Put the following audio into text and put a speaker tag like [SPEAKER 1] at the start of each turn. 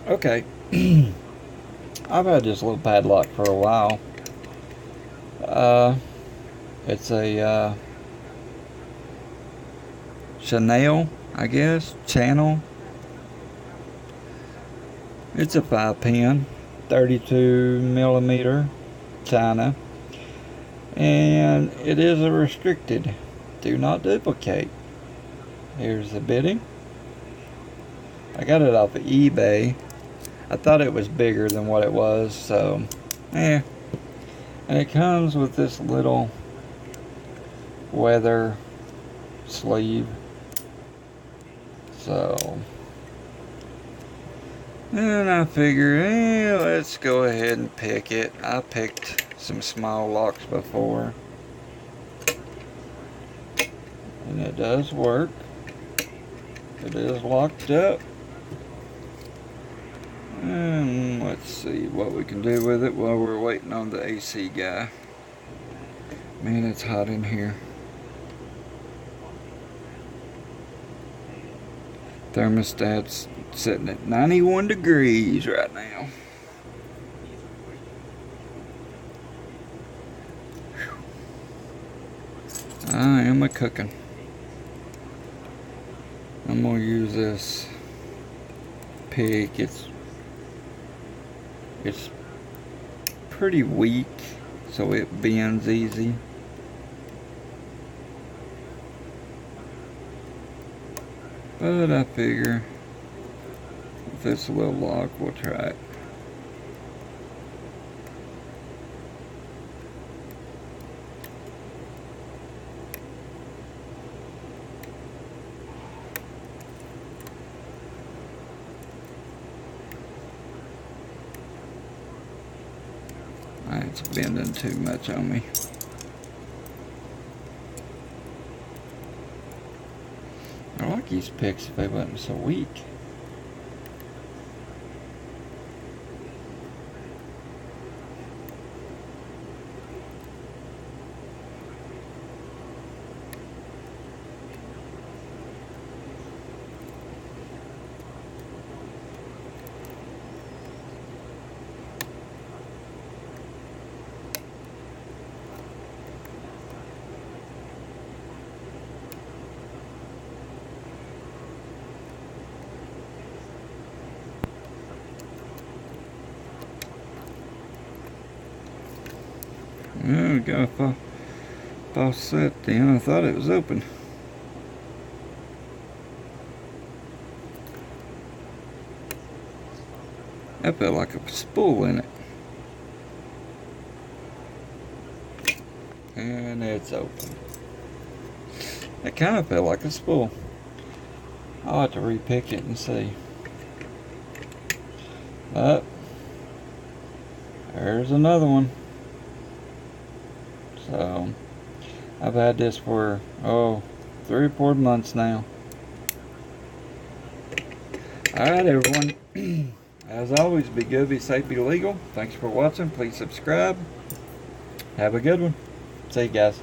[SPEAKER 1] Okay. I've had this little padlock for a while. It's a Channell, I guess. Channell. It's a 5 pin, 32 millimeter China, and it is a restricted. Do not duplicate. Here's the bidding. I got it off of eBay. I thought it was bigger than what it was, so and it comes with this little weather sleeve. So, and I figure, let's go ahead and pick it. I picked some small locks before, and it does work. It is locked up. And let's see what we can do with it while we're waiting on the AC guy. Man, it's hot in here. Thermostat's sitting at 91 degrees right now. I am a cooking. I'm gonna use this pick. It's pretty weak, so it bends easy. But I figure with this little lock, we'll try it. It's bending too much on me. I like these picks if they wasn't so weak. Oh, got a false set then. I thought it was open. That felt like a spool in it. And it's open. It kind of felt like a spool. I'll have to repick it and see. But there's another one. So I've had this for 3 or 4 months now. Alright everyone. As always, be good, be safe, be legal. Thanks for watching. Please subscribe. Have a good one. See you guys.